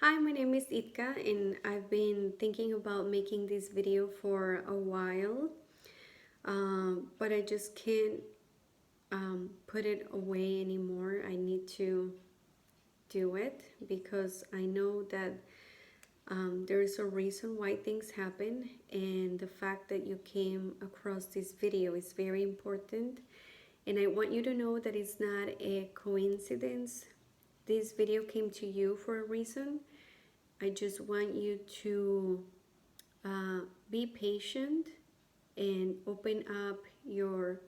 Hi, my name is Itka and I've been thinking about making this video for a while, but I just can't put it away anymore. I need to do it because I know that there is a reason why things happen, and the fact that you came across this video is very important. And I want you to know that it's not a coincidence. This video came to you for a reason. I just want you to be patient and open up your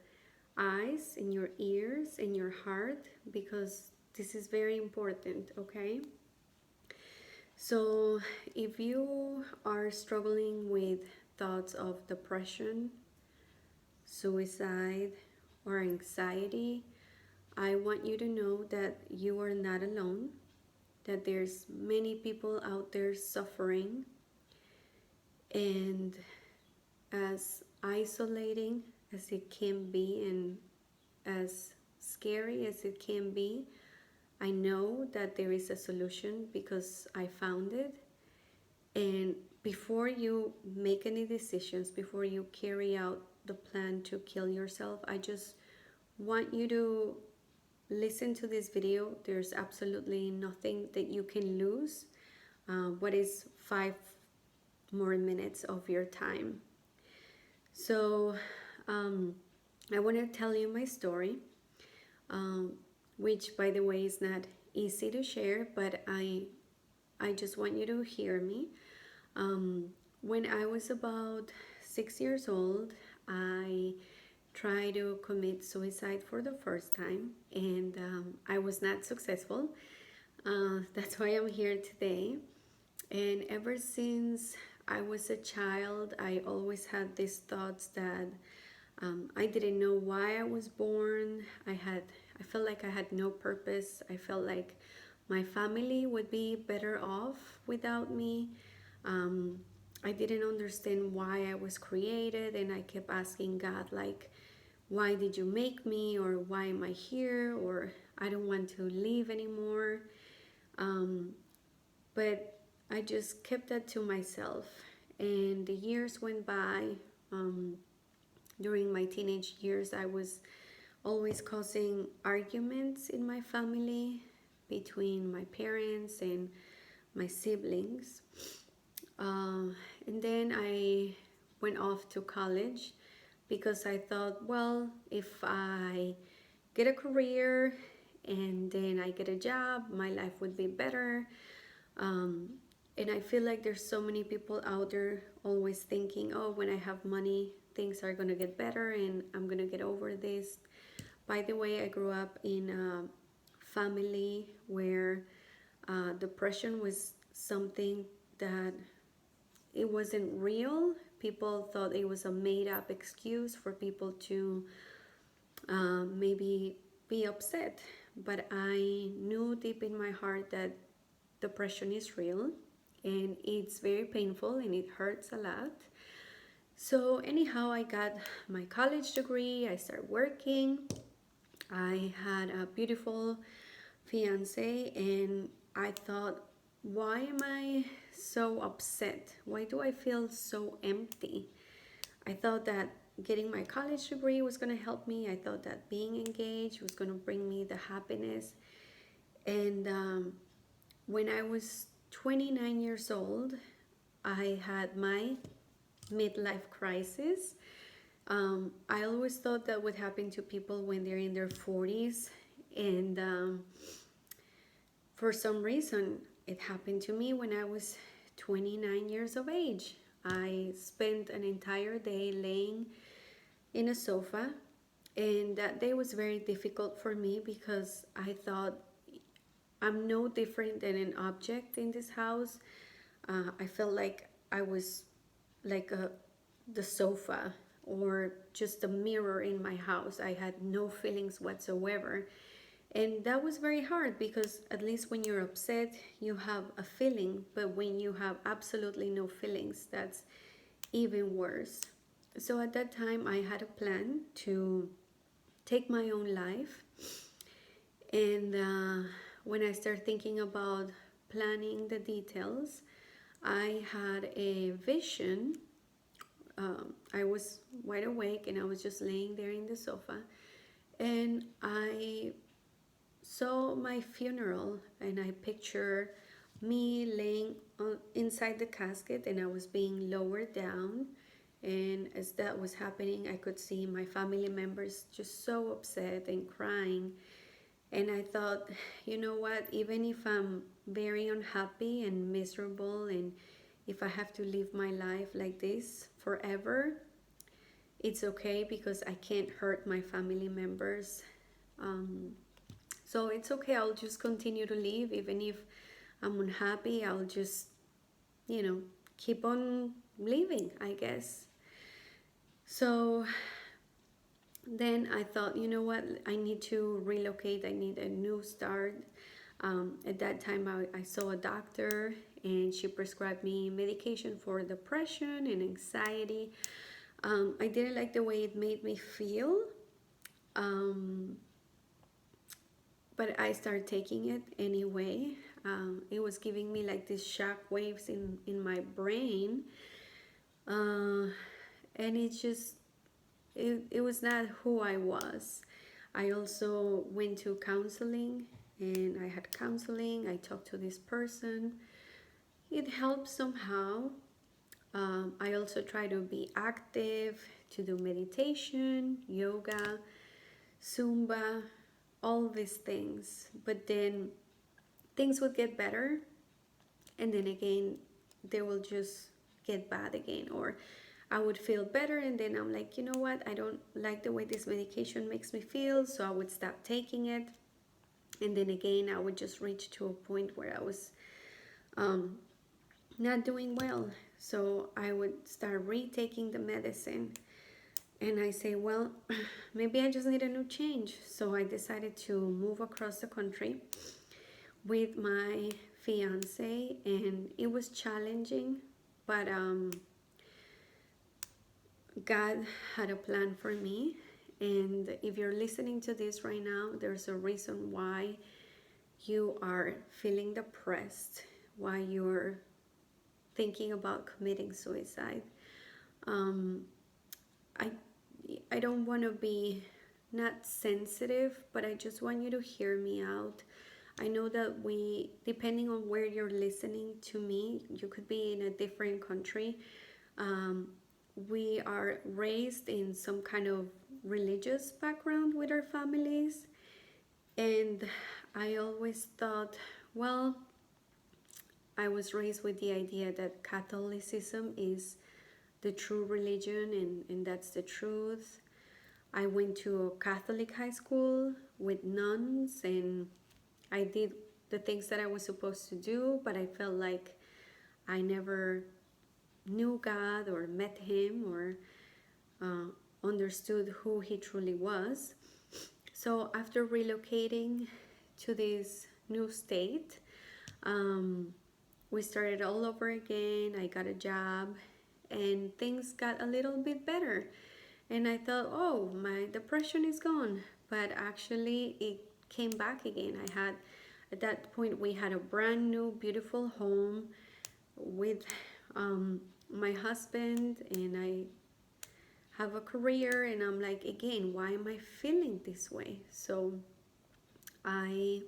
eyes and your ears and your heart, because this is very important, okay? So, if you are struggling with thoughts of depression, suicide, or anxiety, I want you to know that you are not alone, that there's many people out there suffering, and as isolating as it can be and as scary as it can be, I know that there is a solution because I found it. And before you make any decisions, before you carry out the plan to kill yourself, I just want you to listen to this video. There's absolutely nothing that you can lose. What is 5 more minutes of your time? So I want to tell you my story, um, which, by the way, is not easy to share, but I just want you to hear me. When I was about 6 years old, I tried to commit suicide for the first time, and I was not successful. That's why I'm here today. And ever since I was a child, I always had these thoughts that I didn't know why I was born. I felt like I had no purpose. I felt like my family would be better off without me. Um, I didn't understand why I was created, and I kept asking God, like, why did you make me? Or why am I here? Or I don't want to live anymore. But I just kept that to myself. And the years went by. During my teenage years, I was always causing arguments in my family between my parents and my siblings. And then I went off to college because I thought, well, if I get a career and then I get a job, my life would be better. Um, and I feel like there's so many people out there always thinking, oh, when I have money, things are going to get better and I'm going to get over this. By the way, I grew up in a family where depression was something that it wasn't real. People thought it was a made up excuse for people to maybe be upset. But I knew deep in my heart that depression is real and it's very painful and it hurts a lot. So, anyhow, I got my college degree, I started working. I had a beautiful fiance, and I thought, why am I so upset? Why do I feel so empty? I thought that getting my college degree was going to help me. I thought that being engaged was going to bring me the happiness. And when I was 29 years old, I had my midlife crisis. I always thought that would happen to people when they're in their 40s, and for some reason, it happened to me when I was 29 years of age. I spent an entire day laying in a sofa, and that day was very difficult for me because I thought I'm no different than an object in this house. I felt like I was like the sofa or just a mirror in my house. I had no feelings whatsoever. And that was very hard because at least when you're upset, you have a feeling, but when you have absolutely no feelings, that's even worse. So at that time, I had a plan to take my own life. And when I started thinking about planning the details, I had a vision. I was wide awake and I was just laying there in the sofa, and I saw my funeral, and I picture me laying inside the casket, and I was being lowered down. And as that was happening, I could see my family members just so upset and crying. And I thought, you know what, even if I'm very unhappy and miserable, and if I have to live my life like this forever, it's okay because I can't hurt my family members. So it's okay, I'll just continue to live. Even if I'm unhappy, I'll just, keep on living, I guess. So then I thought, you know what, I need to relocate, I need a new start. At that time, I saw a doctor, and she prescribed me medication for depression and anxiety. I didn't like the way it made me feel, but I started taking it anyway. It was giving me like these shock waves in my brain, and it was not who I was. I also went to counseling, and I had counseling. I talked to this person. It helped somehow. I also try to be active, to do meditation, yoga, Zumba, all these things. But then things would get better, and then again, they will just get bad again. Or I would feel better, and then I'm like, you know what, I don't like the way this medication makes me feel, so I would stop taking it. And then again, I would just reach to a point where I was not doing well. So I would start retaking the medicine, and I say, well, maybe I just need a new change. So I decided to move across the country with my fiance, and it was challenging, but God had a plan for me. And if you're listening to this right now, there's a reason why you are feeling depressed, why you're thinking about committing suicide. I don't want to be not sensitive, but I just want you to hear me out. I know that depending on where you're listening to me, you could be in a different country. We are raised in some kind of religious background with our families, and I always thought, well, I was raised with the idea that Catholicism is the true religion, and that's the truth. I went to a Catholic high school with nuns, and I did the things that I was supposed to do, but I felt like I never knew God or met him or understood who he truly was. So after relocating to this new state, we started all over again. I got a job, and things got a little bit better. And I thought, oh, my depression is gone. But actually, it came back again. At that point, we had a brand new, beautiful home with my husband, and I have a career, and I'm like, again, why am I feeling this way? So I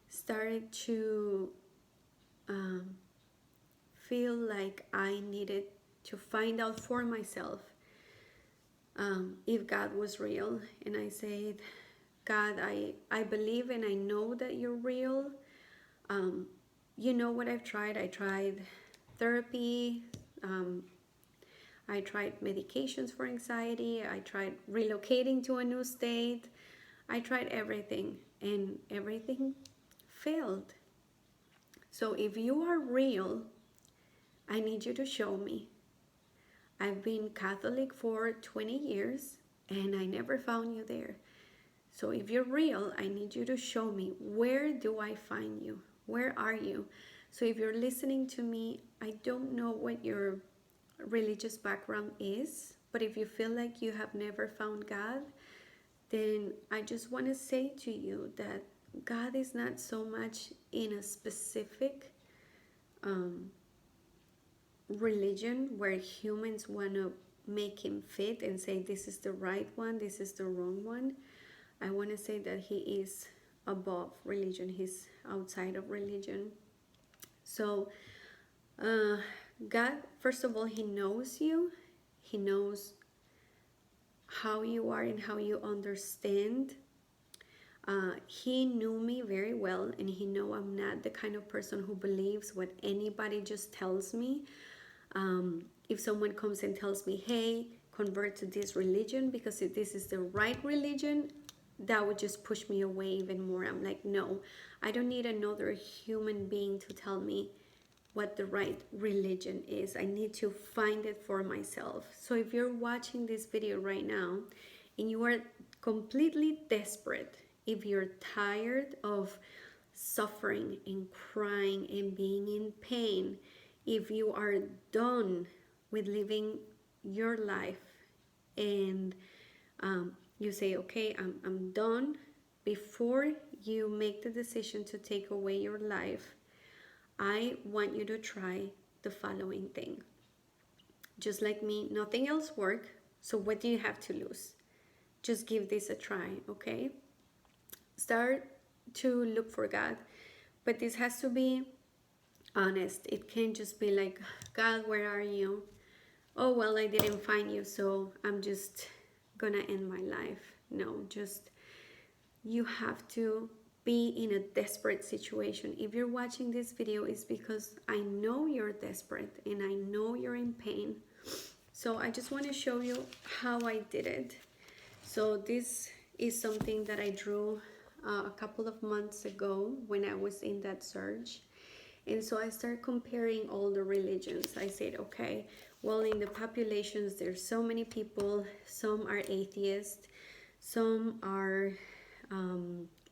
started to feel like I needed to find out for myself if God was real. And I said, God, I believe and I know that you're real. You know what I've tried? I tried therapy. I tried medications for anxiety. I tried relocating to a new state. I tried everything, and everything failed. So if you are real, I need you to show me. I've been Catholic for 20 years, and I never found you there. So if you're real, I need you to show me. Where do I find you? Where are you? So if you're listening to me, I don't know what your religious background is, but if you feel like you have never found God, then I just want to say to you that God is not so much in a specific religion where humans want to make him fit and say this is the right one, this is the wrong one. I want to say that he is above religion, he's outside of religion. So God, first of all, he knows you, he knows how you are and how you understand. He knew me very well, and he know I'm not the kind of person who believes what anybody just tells me. If someone comes and tells me, hey, convert to this religion because if this is the right religion, that would just push me away even more. I'm like, no, I don't need another human being to tell me what the right religion is. I need to find it for myself. So if you're watching this video right now and you are completely desperate, if you're tired of suffering and crying and being in pain, if you are done with living your life and you say, okay, I'm done, before you make the decision to take away your life, I want you to try the following thing. Just like me, nothing else worked, so what do you have to lose? Just give this a try, okay? Start to look for God, but this has to be honest. It can't just be like, God, where are you? Oh, well, I didn't find you, so I'm just gonna end my life. No, just, you have to be in a desperate situation. If you're watching this video, it's because I know you're desperate and I know you're in pain. So I just want to show you how I did it. So this is something that I drew a couple of months ago when I was in that search. And so I started comparing all the religions. I said, okay, well, in the populations, there's so many people. Some are atheists, some are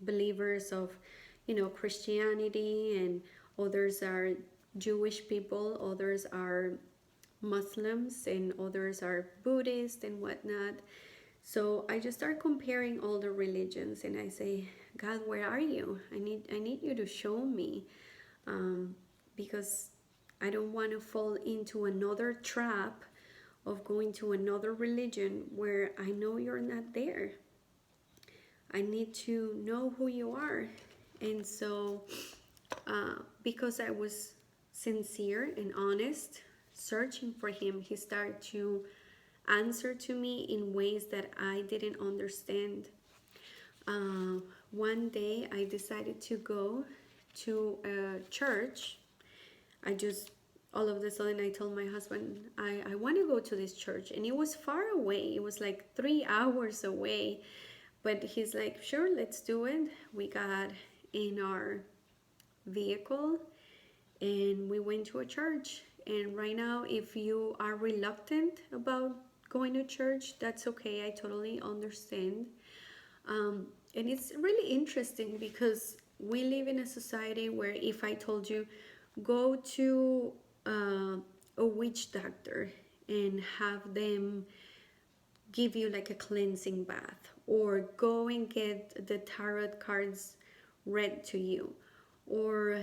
believers of, Christianity, and others are Jewish people, others are Muslims, and others are Buddhist and whatnot. So I just start comparing all the religions, and I say, God, where are you? I need you to show me, because I don't want to fall into another trap of going to another religion where I know you're not there. I need to know who you are. And so because I was sincere and honest searching for him, he started to answer to me in ways that I didn't understand. One day I decided to go to a church. All of a sudden I told my husband, I want to go to this church. And it was far away. It was like 3 hours away. But he's like, sure, let's do it. We got in our vehicle and we went to a church. And right now, if you are reluctant about going to church, that's okay. I totally understand. And it's really interesting because we live in a society where if I told you, go to a witch doctor and have them give you like a cleansing bath, or go and get the tarot cards read to you, or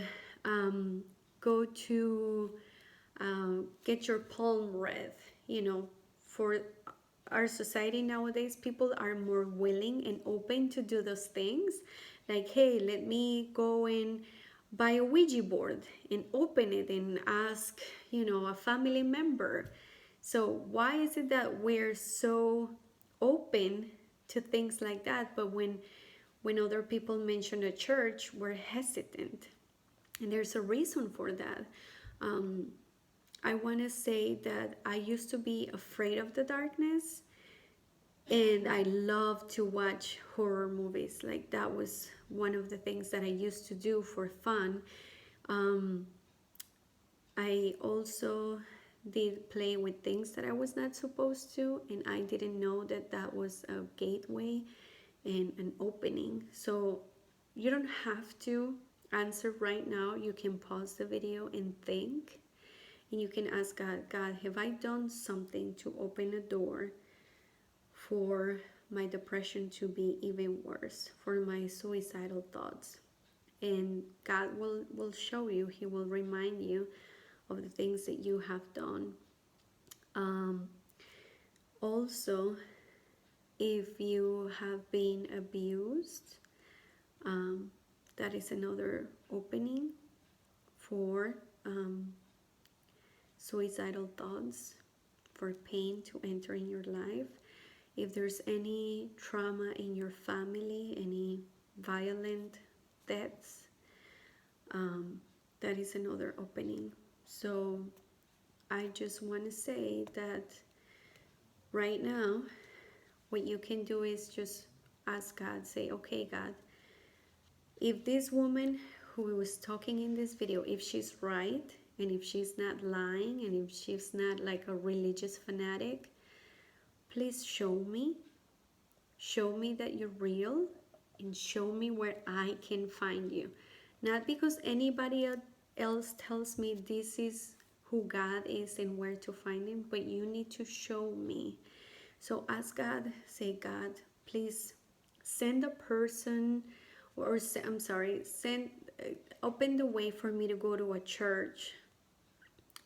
go to get your palm read. For our society nowadays, people are more willing and open to do those things. Like, hey, let me go and buy a Ouija board and open it and ask, a family member. So why is it that we're so open to things like that, but when other people mention a church, we're hesitant? And there's a reason for that. I want to say that I used to be afraid of the darkness, and I love to watch horror movies. Like, that was one of the things that I used to do for fun. I also did play with things that I was not supposed to, and I didn't know that that was a gateway and an opening. So you don't have to answer right now. You can pause the video and think, and you can ask God, have I done something to open a door for my depression to be even worse, for my suicidal thoughts. And God will show you, He will remind you of the things that you have done. Also, if you have been abused, that is another opening for suicidal thoughts, for pain to enter in your life. If there's any trauma in your family, any violent deaths, that is another opening. So I just want to say that right now, what you can do is just ask God, say, okay, God, if this woman who was talking in this video, if she's right, and if she's not lying, and if she's not like a religious fanatic, please show me that you're real, and show me where I can find you. Not because anybody else tells me this is who God is and where to find Him, but you need to show me. So ask God, say, God, please send a person, or open the way for me to go to a church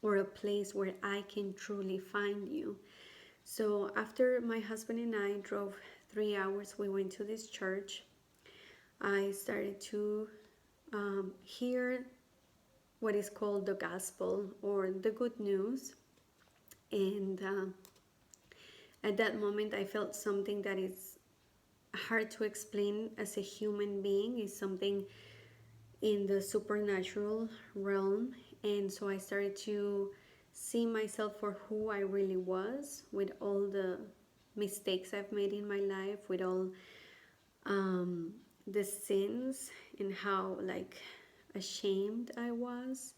or a place where I can truly find you. So after my husband and I drove 3 hours, we went to this church. I started to hear what is called the gospel, or the good news. And at that moment, I felt something that is hard to explain as a human being. Is something in the supernatural realm. And so I started to see myself for who I really was, with all the mistakes I've made in my life, with all the sins, and how like ashamed I was.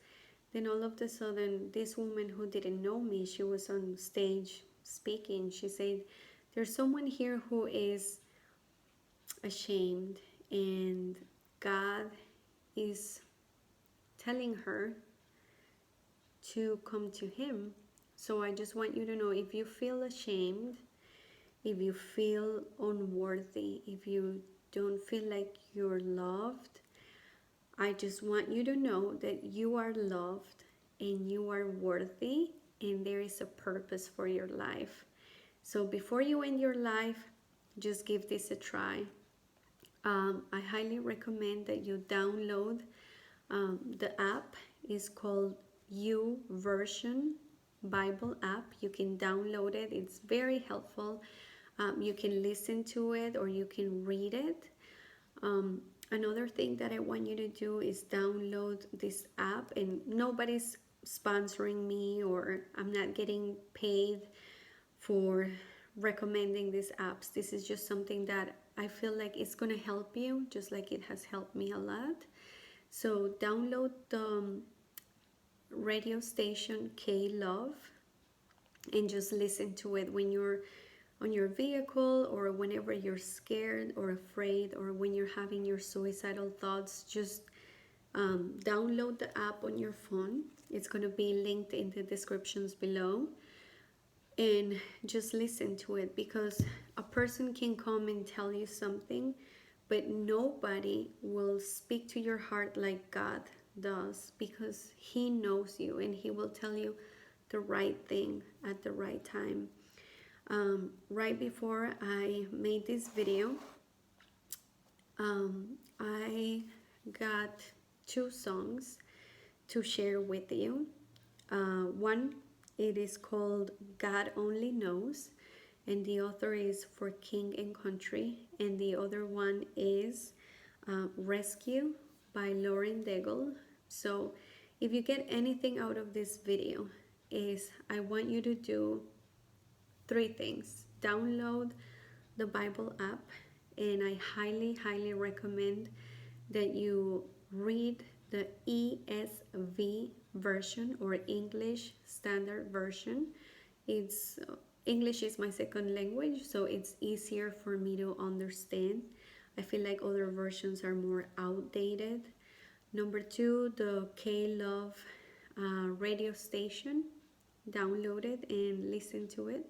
Then all of a sudden, this woman who didn't know me, she was on stage speaking. She said, there's someone here who is ashamed, and God is telling her to come to Him. So I just want you to know, if you feel ashamed, if you feel unworthy, if you don't feel like you're loved, I just want you to know that you are loved and you are worthy, and there is a purpose for your life. So before you end your life, just give this a try. I highly recommend that you download the app. Is called YouVersion Bible app. You can download it. It's very helpful. You can listen to it or you can read it. Another thing that I want you to do is download this app, and nobody's sponsoring me, or I'm not getting paid for recommending these apps. This is just something that I feel like it's going to help you, just like it has helped me a lot. So download the radio station KLOVE and just listen to it when you're on your vehicle, or whenever you're scared or afraid, or when you're having your suicidal thoughts. Just download the app on your phone. It's going to be linked in the descriptions below, and just listen to it, because a person can come and tell you something, but nobody will speak to your heart like God does, because He knows you and He will tell you the right thing at the right time. Right before I made this video, I got 2 songs to share with you. One, it is called God Only Knows, and the author is For King and Country, and the other one is Rescue by Daigle. So if you get anything out of this video, is I want you to do 3 things. Download the Bible app, and I highly recommend that you read the ESV version, or English Standard Version. It's English is my second language, so it's easier for me to understand. I feel like other versions are more outdated. Number 2, the KLOVE radio station. Download it and listen to it.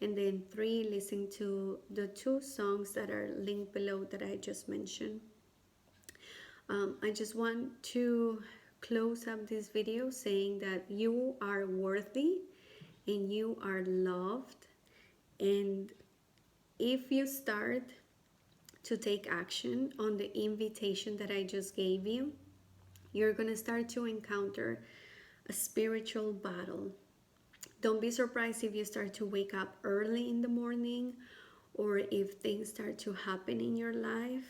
And then 3, listen to the 2 songs that are linked below that I just mentioned. I just want to close up this video saying that you are worthy and you are loved. And if you start to take action on the invitation that I just gave you, you're going to start to encounter a spiritual battle. Don't be surprised if you start to wake up early in the morning, or if things start to happen in your life.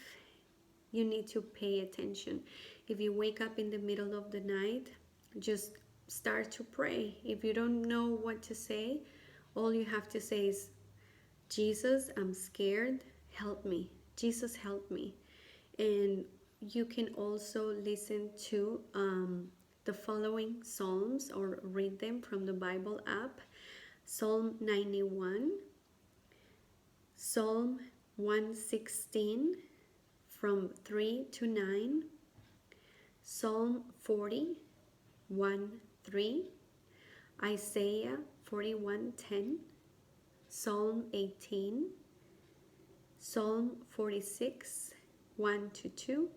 You need to pay attention. If you wake up in the middle of the night, just start to pray. If you don't know what to say, all you have to say is, Jesus, I'm scared, help me. Jesus, help me. And you can also listen to the following Psalms, or read them from the Bible app. Psalm 91, Psalm 116 from 3 to 9, Psalm 40, 1, 3, Isaiah 41:10, Psalm 18, Psalm 46, 1 to 2,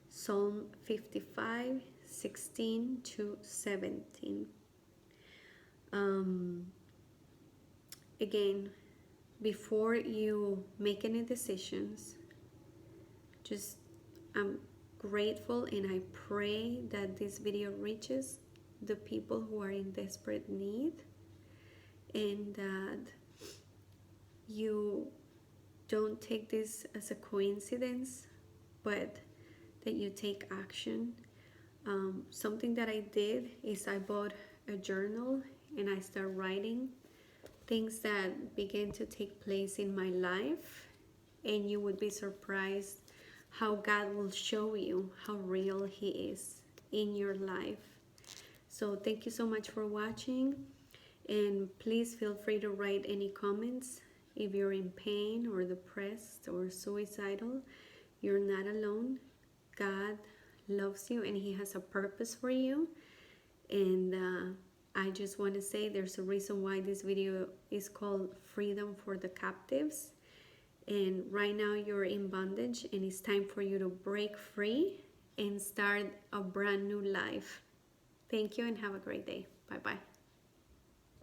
Psalm 55, 16 to 17. Again, before you make any decisions, I'm grateful and I pray that this video reaches the people who are in desperate need, and that you don't take this as a coincidence, but that you take action. Something that I did is I bought a journal and I started writing things that began to take place in my life, and you would be surprised how God will show you how real He is in your life. So thank you so much for watching, and please feel free to write any comments. If you're in pain or depressed or suicidal, you're not alone. God loves you and He has a purpose for you. And I just want to say there's a reason why this video is called Freedom for the Captives. And right now you're in bondage, and it's time for you to break free and start a brand new life. Thank you and have a great day. Bye-bye.